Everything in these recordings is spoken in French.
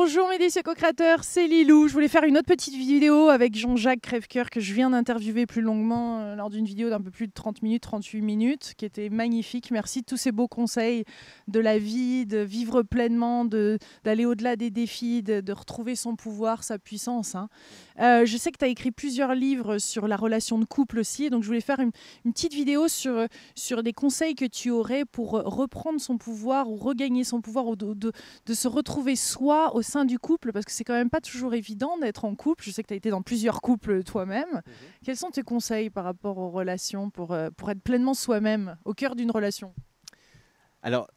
Bonjour mes délicieux co-créateurs, c'est Lilou. Je voulais faire une autre petite vidéo avec Jean-Jacques Crèvecoeur que je viens d'interviewer plus longuement lors d'une vidéo d'un peu plus de 30 minutes, 38 minutes, qui était magnifique. Merci de tous ces beaux conseils de la vie, de vivre pleinement, d'aller au-delà des défis, de retrouver son pouvoir, sa puissance. Je sais que tu as écrit plusieurs livres sur la relation de couple aussi, donc je voulais faire une petite vidéo sur des conseils que tu aurais pour reprendre son pouvoir ou regagner son pouvoir ou de se retrouver soi au sein du couple, parce que c'est quand même pas toujours évident d'être en couple. Je sais que tu as été dans plusieurs couples toi-même. Quels sont tes conseils par rapport aux relations pour être pleinement soi-même au cœur d'une relation? Alors,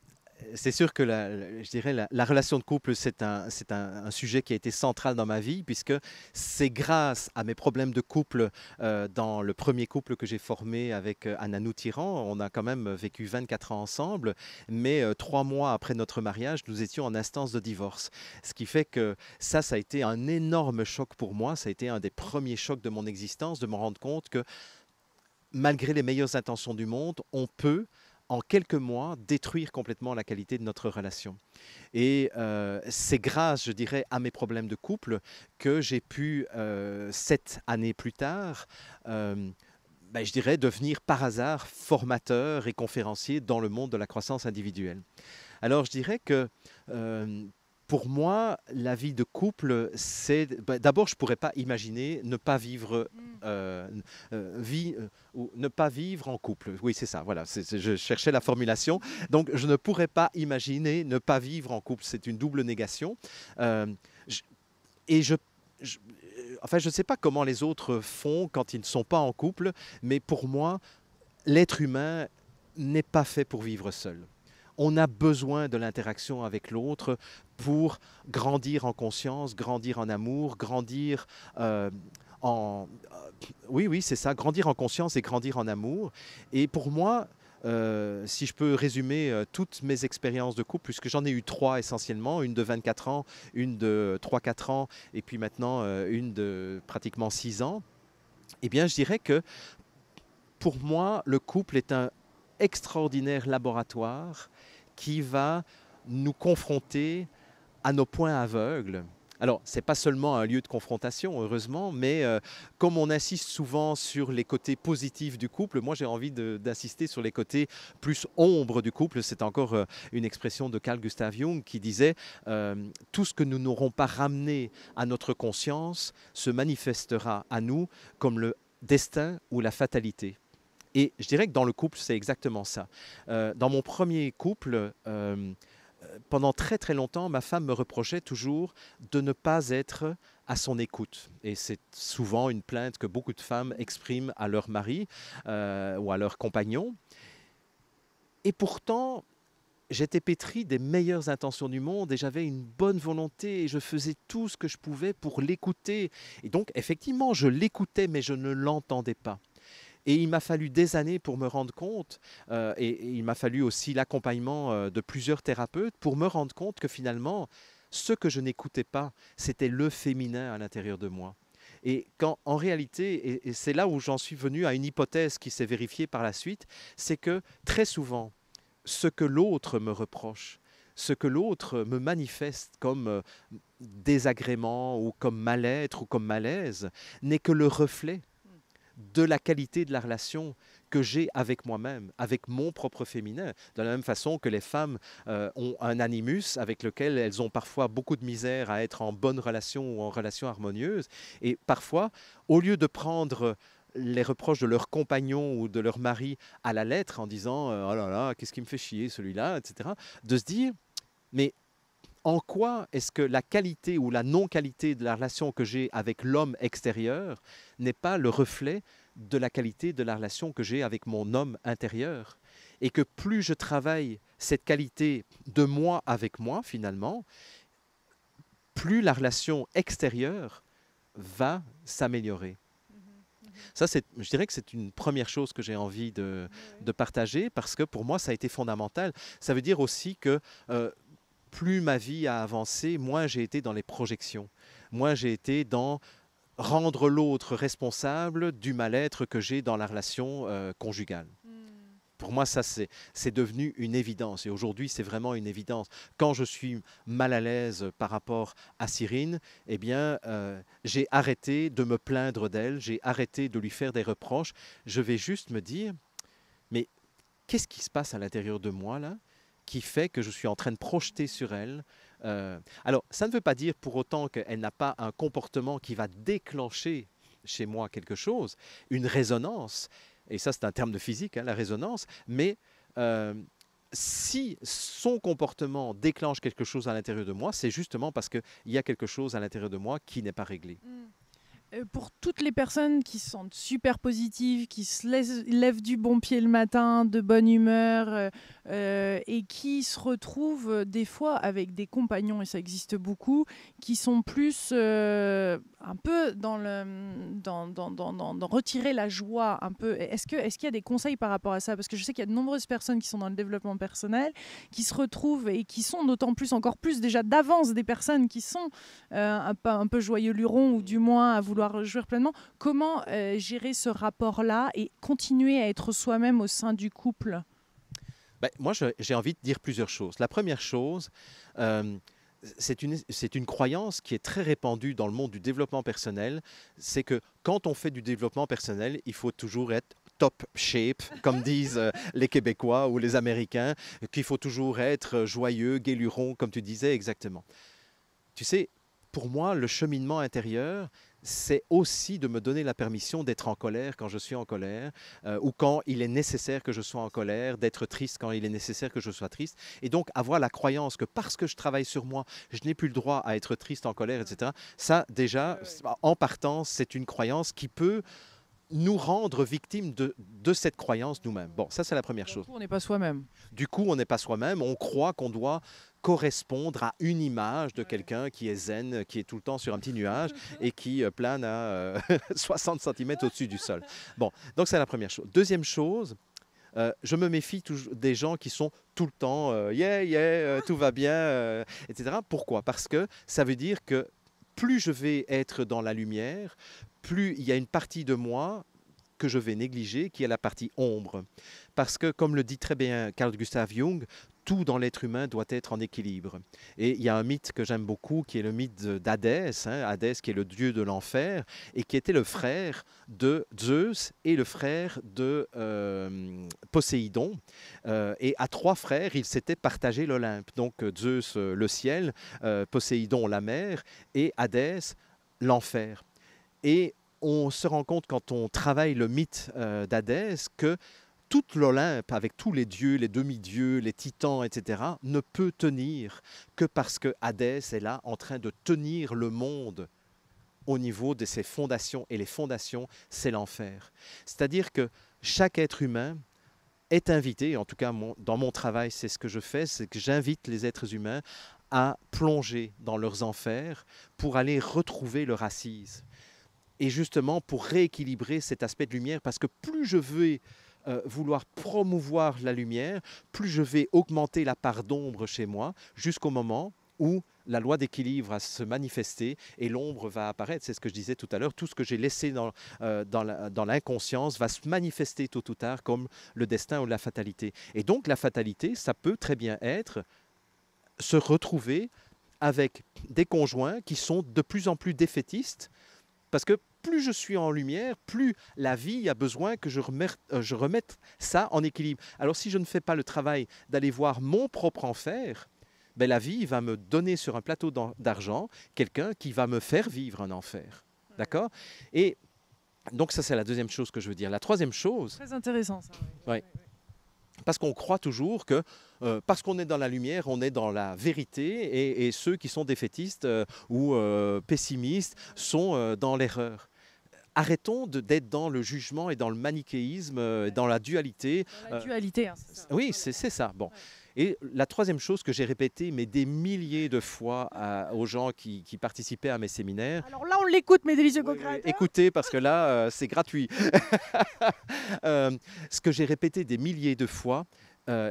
c'est sûr que je dirais la relation de couple, c'est un sujet qui a été central dans ma vie, puisque c'est grâce à mes problèmes de couple dans le premier couple que j'ai formé avec Ananou Tyran. On a quand même vécu 24 ans ensemble, mais 3 mois après notre mariage, nous étions en instance de divorce. Ce qui fait que ça a été un énorme choc pour moi. Ça a été un des premiers chocs de mon existence, de me rendre compte que malgré les meilleures intentions du monde, on peut en quelques mois, détruire complètement la qualité de notre relation. Et c'est grâce, je dirais, à mes problèmes de couple que j'ai pu, 7 années plus tard, je dirais, devenir par hasard formateur et conférencier dans le monde de la croissance individuelle. Alors, je dirais que pour moi, la vie de couple, c'est... d'abord, je ne pourrais pas imaginer ne pas vivre, ou ne pas vivre en couple. Oui, c'est ça, voilà. Je cherchais la formulation. Donc, je ne pourrais pas imaginer ne pas vivre en couple. C'est une double négation. Euh, je- et enfin, je ne sais pas comment les autres font quand ils ne sont pas en couple, mais pour moi, l'être humain n'est pas fait pour vivre seul. On a besoin de l'interaction avec l'autre pour grandir en conscience, grandir en amour, grandir en... Oui, oui, c'est ça, grandir en conscience et grandir en amour. Et pour moi, si je peux résumer toutes mes expériences de couple, puisque j'en ai eu 3 essentiellement, une de 24 ans, une de 3-4 ans, et puis maintenant une de pratiquement 6 ans, eh bien, je dirais que pour moi, le couple est un extraordinaire laboratoire qui va nous confronter à nos points aveugles. Alors, ce n'est pas seulement un lieu de confrontation, heureusement, mais comme on insiste souvent sur les côtés positifs du couple, moi j'ai envie d'insister sur les côtés plus ombres du couple. C'est encore une expression de Carl Gustav Jung qui disait tout ce que nous n'aurons pas ramené à notre conscience se manifestera à nous comme le destin ou la fatalité. Et je dirais que dans le couple, c'est exactement ça. Dans mon premier couple, pendant très très longtemps, ma femme me reprochait toujours de ne pas être à son écoute. Et c'est souvent une plainte que beaucoup de femmes expriment à leur mari ou à leur compagnon. Et pourtant, j'étais pétri des meilleures intentions du monde et j'avais une bonne volonté et je faisais tout ce que je pouvais pour l'écouter. Et donc, effectivement, je l'écoutais, mais je ne l'entendais pas. Et il m'a fallu des années pour me rendre compte, et il m'a fallu aussi l'accompagnement de plusieurs thérapeutes pour me rendre compte que finalement, ce que je n'écoutais pas, c'était le féminin à l'intérieur de moi. Et quand en réalité, et c'est là où j'en suis venu à une hypothèse qui s'est vérifiée par la suite, c'est que très souvent, ce que l'autre me reproche, ce que l'autre me manifeste comme désagrément ou comme mal-être ou comme malaise, n'est que le reflet de la qualité de la relation que j'ai avec moi-même, avec mon propre féminin. De la même façon que les femmes ont un animus avec lequel elles ont parfois beaucoup de misère à être en bonne relation ou en relation harmonieuse. Et parfois, au lieu de prendre les reproches de leur compagnon ou de leur mari à la lettre en disant oh là là, qu'est-ce qui me fait chier celui-là, etc., de se dire mais en quoi est-ce que la qualité ou la non-qualité de la relation que j'ai avec l'homme extérieur n'est pas le reflet de la qualité de la relation que j'ai avec mon homme intérieur? Et que plus je travaille cette qualité de moi avec moi, finalement, plus la relation extérieure va s'améliorer. Ça, je dirais que c'est une première chose que j'ai envie de partager parce que pour moi, ça a été fondamental. Ça veut dire aussi que plus ma vie a avancé, moins j'ai été dans les projections. Moins j'ai été dans rendre l'autre responsable du mal-être que j'ai dans la relation conjugale. pour moi, ça, c'est devenu une évidence. Et aujourd'hui, c'est vraiment une évidence. Quand je suis mal à l'aise par rapport à Cyrine, eh bien, j'ai arrêté de me plaindre d'elle, j'ai arrêté de lui faire des reproches. Je vais juste me dire, mais qu'est-ce qui se passe à l'intérieur de moi, là, qui fait que je suis en train de projeter sur elle. Alors, ça ne veut pas dire pour autant qu'elle n'a pas un comportement qui va déclencher chez moi quelque chose, une résonance. Et ça, c'est un terme de physique, hein, la résonance. Mais si son comportement déclenche quelque chose à l'intérieur de moi, c'est justement parce qu'il y a quelque chose à l'intérieur de moi qui n'est pas réglé. Pour toutes les personnes qui se sentent super positives, qui se lèvent du bon pied le matin, de bonne humeur, et qui se retrouvent des fois avec des compagnons, et ça existe beaucoup, qui sont plus un peu dans retirer la joie un peu. Est-ce qu'il y a des conseils par rapport à ça? Parce que je sais qu'il y a de nombreuses personnes qui sont dans le développement personnel, qui se retrouvent et qui sont d'autant plus, encore plus déjà d'avance, des personnes qui sont un peu joyeux lurons, ou du moins à vouloir jouir pleinement. Comment gérer ce rapport-là et continuer à être soi-même au sein du couple? Ben, moi, j'ai envie de dire plusieurs choses. La première chose, c'est une croyance qui est très répandue dans le monde du développement personnel, c'est que quand on fait du développement personnel, il faut toujours être top shape, comme disent les Québécois ou les Américains, qu'il faut toujours être joyeux, gai luron, comme tu disais exactement. Tu sais, pour moi, le cheminement intérieur, c'est aussi de me donner la permission d'être en colère quand je suis en colère, ou quand il est nécessaire que je sois en colère, d'être triste quand il est nécessaire que je sois triste. Et donc avoir la croyance que parce que je travaille sur moi, je n'ai plus le droit à être triste, en colère, etc. Ça, déjà, en partant, c'est une croyance qui peut nous rendre victimes de cette croyance nous-mêmes. Bon, ça, c'est la première chose. Du coup, on n'est pas soi-même. Du coup, on n'est pas soi-même. On croit qu'on doit correspondre à une image de quelqu'un qui est zen, qui est tout le temps sur un petit nuage et qui plane à 60 cm au-dessus du sol. Bon, donc c'est la première chose. Deuxième chose, je me méfie des gens qui sont tout le temps tout va bien, etc. Pourquoi? Parce que ça veut dire que plus je vais être dans la lumière, plus il y a une partie de moi que je vais négliger, qui est la partie ombre. Parce que, comme le dit très bien Carl Gustav Jung, tout dans l'être humain doit être en équilibre. Et il y a un mythe que j'aime beaucoup, qui est le mythe d'Hadès, Hadès qui est le dieu de l'enfer, et qui était le frère de Zeus et le frère de Poséidon. Et à trois frères, ils s'étaient partagé l'Olympe. Donc Zeus, le ciel, Poséidon, la mer, et Hadès, l'enfer. Et on se rend compte quand on travaille le mythe d'Hadès que toute l'Olympe, avec tous les dieux, les demi-dieux, les titans, etc., ne peut tenir que parce que Hadès est là en train de tenir le monde au niveau de ses fondations. Et les fondations, c'est l'enfer. C'est-à-dire que chaque être humain est invité, en tout cas dans mon travail, c'est ce que je fais, c'est que j'invite les êtres humains à plonger dans leurs enfers pour aller retrouver leur assise. Et justement pour rééquilibrer cet aspect de lumière, parce que plus je vais vouloir promouvoir la lumière, plus je vais augmenter la part d'ombre chez moi, jusqu'au moment où la loi d'équilibre va se manifester et l'ombre va apparaître. C'est ce que je disais tout à l'heure, tout ce que j'ai laissé dans l'inconscience va se manifester tôt ou tard comme le destin ou la fatalité. Et donc la fatalité, ça peut très bien être se retrouver avec des conjoints qui sont de plus en plus défaitistes, parce que plus je suis en lumière, plus la vie a besoin que je remette ça en équilibre. Alors si je ne fais pas le travail d'aller voir mon propre enfer, ben la vie va me donner sur un plateau d'argent quelqu'un qui va me faire vivre un enfer. D'accord? Et donc ça, c'est la deuxième chose que je veux dire. La troisième chose... Très intéressant, ça. Oui. Ouais. Parce qu'on croit toujours que parce qu'on est dans la lumière, on est dans la vérité et ceux qui sont défaitistes ou pessimistes sont dans l'erreur. Arrêtons d'être dans le jugement et dans le manichéisme, dans la dualité. Dans la dualité, hein, c'est ça. Oui, c'est ça. Bon. Et la troisième chose que j'ai répétée, mais des milliers de fois aux gens qui participaient à mes séminaires. Alors là, on l'écoute, mes délicieux co-créateurs. Écoutez, parce que là, c'est gratuit. Ce que j'ai répété des milliers de fois,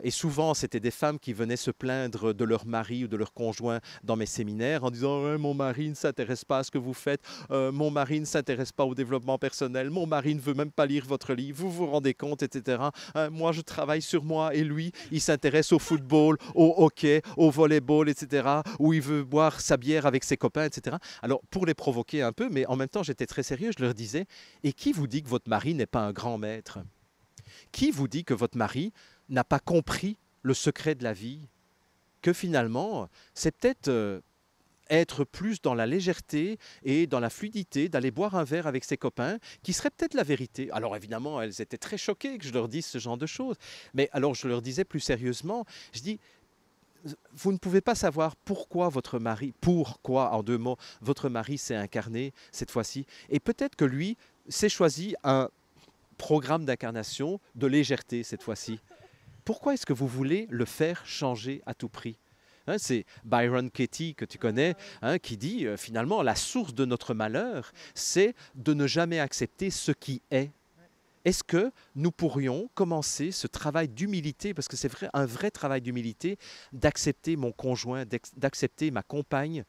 Et souvent, c'était des femmes qui venaient se plaindre de leur mari ou de leur conjoint dans mes séminaires en disant mon mari ne s'intéresse pas à ce que vous faites, mon mari ne s'intéresse pas au développement personnel, mon mari ne veut même pas lire votre livre, vous vous rendez compte, etc. Moi, je travaille sur moi et lui, il s'intéresse au football, au hockey, au volleyball, etc. Ou il veut boire sa bière avec ses copains, etc. Alors, pour les provoquer un peu, mais en même temps, j'étais très sérieux, je leur disais, et qui vous dit que votre mari n'est pas un grand maître? Qui vous dit que votre mari n'a pas compris le secret de la vie, que finalement, c'est peut-être être plus dans la légèreté et dans la fluidité, d'aller boire un verre avec ses copains, qui serait peut-être la vérité. Alors évidemment, elles étaient très choquées que je leur dise ce genre de choses. Mais alors je leur disais plus sérieusement, je dis, vous ne pouvez pas savoir pourquoi votre mari, pourquoi en 2 mots, votre mari s'est incarné cette fois-ci. Et peut-être que lui s'est choisi un programme d'incarnation de légèreté cette fois-ci. Pourquoi est-ce que vous voulez le faire changer à tout prix? C'est Byron Katie, que tu connais, qui dit finalement la source de notre malheur, c'est de ne jamais accepter ce qui est. Est-ce que nous pourrions commencer ce travail d'humilité, parce que c'est vrai, un vrai travail d'humilité, d'accepter mon conjoint, d'accepter ma compagne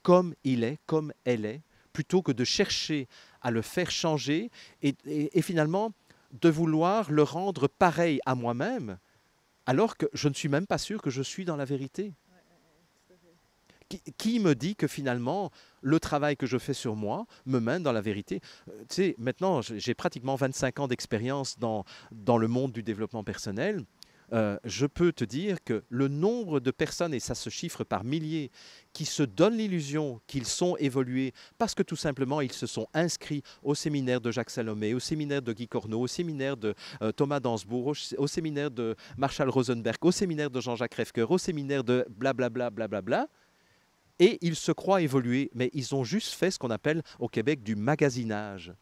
comme il est, comme elle est, plutôt que de chercher à le faire changer et finalement de vouloir le rendre pareil à moi-même, alors que je ne suis même pas sûr que je suis dans la vérité. Qui me dit que finalement, le travail que je fais sur moi me mène dans la vérité? Tu sais, maintenant, j'ai pratiquement 25 ans d'expérience dans le monde du développement personnel. Je peux te dire que le nombre de personnes, et ça se chiffre par milliers, qui se donnent l'illusion qu'ils sont évolués parce que tout simplement ils se sont inscrits au séminaire de Jacques Salomé, au séminaire de Guy Corneau, au séminaire de Thomas Dansbourg, au séminaire de Marshall Rosenberg, au séminaire de Jean-Jacques Reffker, au séminaire de blablabla, blablabla, et ils se croient évolués, mais ils ont juste fait ce qu'on appelle au Québec du magasinage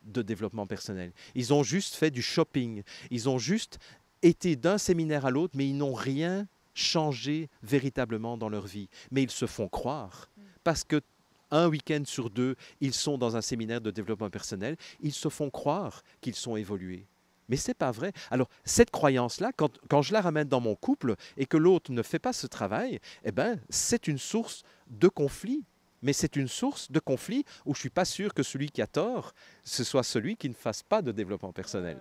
de développement personnel. Ils ont juste fait du shopping, ils ont juste été d'un séminaire à l'autre, mais ils n'ont rien changé véritablement dans leur vie. Mais ils se font croire, parce que un week-end sur 2, ils sont dans un séminaire de développement personnel, ils se font croire qu'ils sont évolués. Mais ce n'est pas vrai. Alors, cette croyance-là, quand je la ramène dans mon couple et que l'autre ne fait pas ce travail, eh ben, c'est une source de conflit. Mais c'est une source de conflit où je ne suis pas sûr que celui qui a tort, ce soit celui qui ne fasse pas de développement personnel.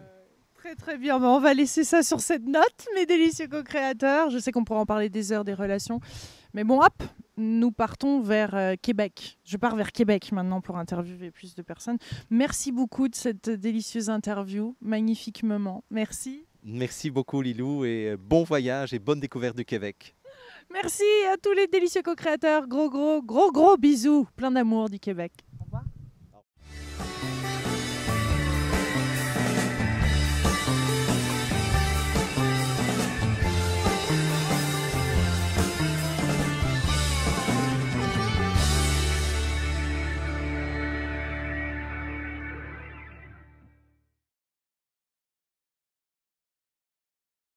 Très très bien, on va laisser ça sur cette note, mes délicieux co-créateurs. Je sais qu'on pourra en parler des heures des relations, mais bon, hop, nous partons vers Québec. Je pars vers Québec maintenant pour interviewer plus de personnes. Merci beaucoup de cette délicieuse interview, magnifique moment. Merci. Merci beaucoup Lilou et bon voyage et bonne découverte du Québec. Merci à tous les délicieux co-créateurs. Gros bisous, plein d'amour du Québec.